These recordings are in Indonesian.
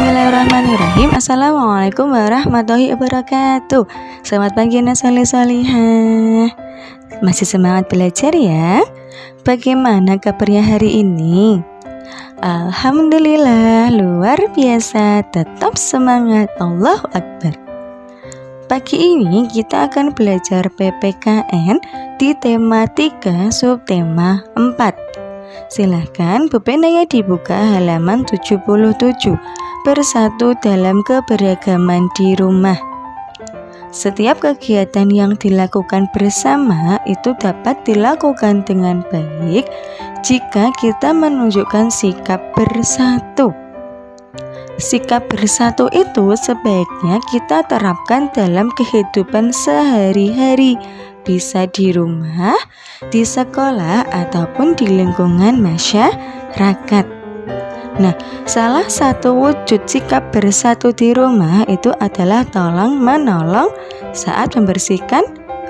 Bismillahirrahmanirrahim. Assalamualaikum warahmatullahi wabarakatuh. Selamat pagi anak soleh-solihah. Masih semangat belajar ya? Bagaimana kabarnya hari ini? Alhamdulillah, luar biasa. Tetap semangat. Allahu Akbar. Pagi ini kita akan belajar PPKN di tema 3 subtema 4. Silahkan bupenanya dibuka halaman 77. Bersatu dalam keberagaman di rumah. Setiap kegiatan yang dilakukan bersama itu dapat dilakukan dengan baik jika kita menunjukkan sikap bersatu. Sikap bersatu itu sebaiknya kita terapkan dalam kehidupan sehari-hari, bisa di rumah, di sekolah, ataupun di lingkungan masyarakat. Nah, salah satu wujud sikap bersatu di rumah itu adalah tolong-menolong saat membersihkan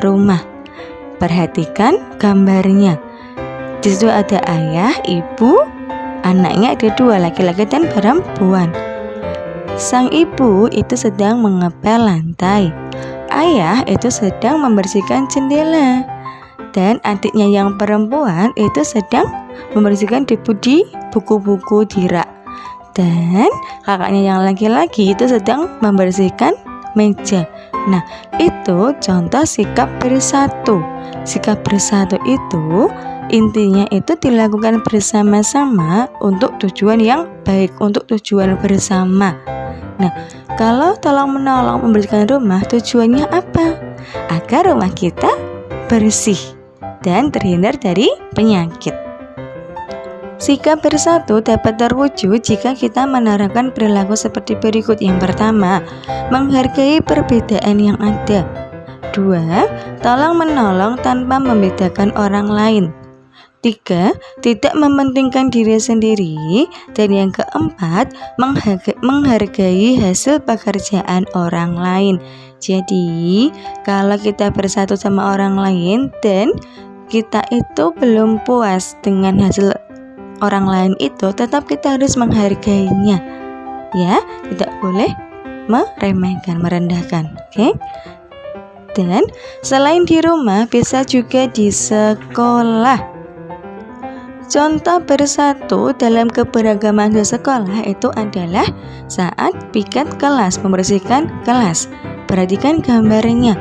rumah. Perhatikan gambarnya. Di situ ada ayah, ibu, anaknya ada 2, laki-laki dan perempuan. Sang ibu itu sedang mengepel lantai. Ayah itu sedang membersihkan jendela. Dan adiknya yang perempuan itu sedang membersihkan debu di buku-buku di rak. Dan kakaknya yang laki-laki itu sedang membersihkan meja. Nah, itu contoh sikap bersatu. Sikap bersatu itu intinya itu dilakukan bersama-sama untuk tujuan yang baik, untuk tujuan bersama. Nah, kalau tolong-menolong membersihkan rumah, tujuannya apa? Agar rumah kita bersih dan terhindar dari penyakit. Sikap bersatu dapat terwujud jika kita menerapkan perilaku seperti berikut. Yang pertama, menghargai perbedaan yang ada. 2. Tolong-menolong tanpa membedakan orang lain. 3. Tidak mementingkan diri sendiri. Dan yang keempat, menghargai hasil pekerjaan orang lain. Jadi, kalau kita bersatu sama orang lain dan kita itu belum puas dengan hasil orang lain itu, tetap kita harus menghargainya. Ya, tidak boleh meremehkan, merendahkan. Oke? Dan selain di rumah, bisa juga di sekolah. Contoh bersatu dalam keberagaman di sekolah itu adalah saat piket kelas, membersihkan kelas. Perhatikan gambarnya.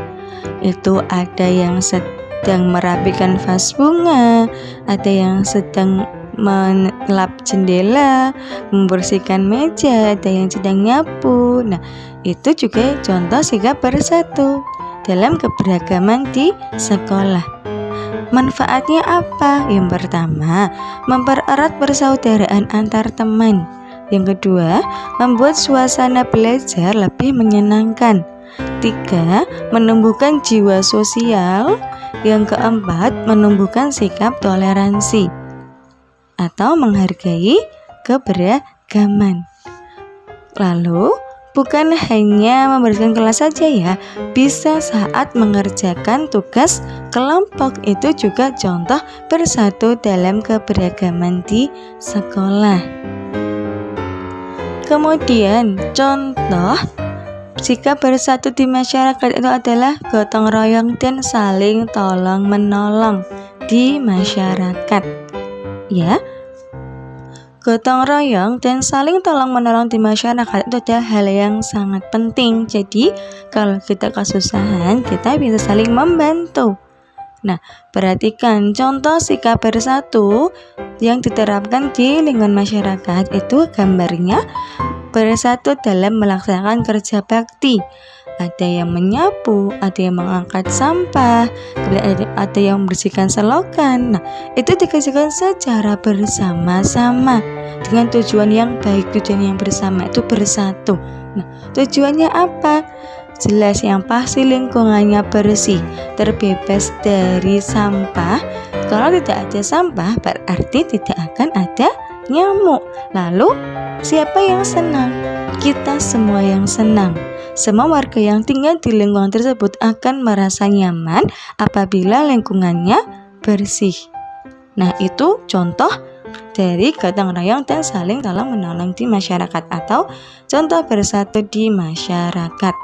Itu ada yang sedang merapikan vas bunga, ada yang sedang mengelap jendela, membersihkan meja, ada yang sedang nyapu. Nah, itu juga contoh sikap bersatu dalam keberagaman di sekolah. Manfaatnya apa? Yang pertama, mempererat persaudaraan antar teman. Yang kedua, membuat suasana belajar lebih menyenangkan. 3. Menumbuhkan jiwa sosial. Yang keempat, menumbuhkan sikap toleransi atau menghargai keberagaman. Lalu, bukan hanya membersihkan kelas saja ya, bisa saat mengerjakan tugas kelompok, itu juga contoh bersatu dalam keberagaman di sekolah. Kemudian contoh sikap bersatu di masyarakat itu adalah gotong royong dan saling tolong menolong di masyarakat. Ya, gotong royong dan saling tolong menolong di masyarakat itu adalah hal yang sangat penting. Jadi kalau kita kesusahan, kita bisa saling membantu. Nah, perhatikan contoh sikap bersatu yang diterapkan di lingkungan masyarakat itu gambarnya bersatu dalam melaksanakan kerja bakti. Ada yang menyapu, ada yang mengangkat sampah, kemudian ada yang membersihkan selokan. Nah, itu dikerjakan secara bersama-sama dengan tujuan yang baik, tujuan yang bersama itu bersatu. Nah, tujuannya apa? Jelas, yang pasti lingkungannya bersih, terbebas dari sampah. Kalau tidak ada sampah, berarti tidak akan ada nyamuk. Lalu, siapa yang senang? Kita semua yang senang. Semua warga yang tinggal di lingkungan tersebut akan merasa nyaman apabila lingkungannya bersih. Nah, itu contoh dari gotong royong dan saling tolong menolong di masyarakat atau contoh bersatu di masyarakat.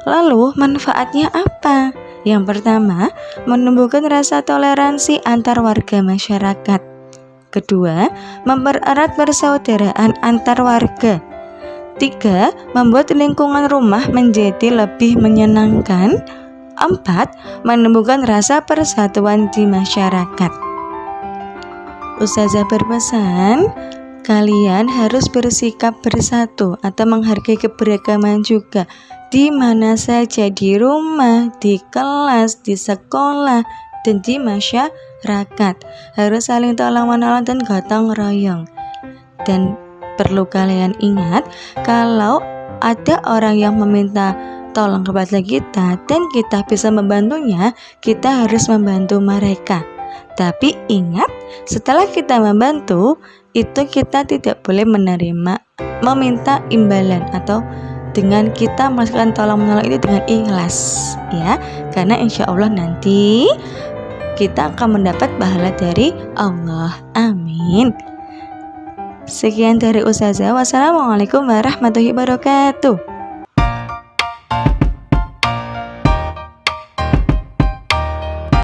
Lalu manfaatnya apa? Yang pertama, menumbuhkan rasa toleransi antar warga masyarakat. Kedua, mempererat persaudaraan antar warga. 3. Membuat lingkungan rumah menjadi lebih menyenangkan. 4. Menumbuhkan rasa persatuan di masyarakat. Ustazah berpesan, kalian harus bersikap bersatu atau menghargai keberagaman juga, di mana saja, di rumah, di kelas, di sekolah, dan di masyarakat. Harus saling tolong-menolong dan gotong royong. Dan perlu kalian ingat, kalau ada orang yang meminta tolong kepada kita dan kita bisa membantunya, kita harus membantu mereka. Tapi ingat, setelah kita membantu, itu kita tidak boleh meminta imbalan atau dengan kita melakukan tolong-menolong itu dengan ikhlas, ya. Karena insya Allah nanti kita akan mendapat pahala dari Allah. Amin. Sekian dari Ustazah. Wassalamualaikum warahmatullahi wabarakatuh.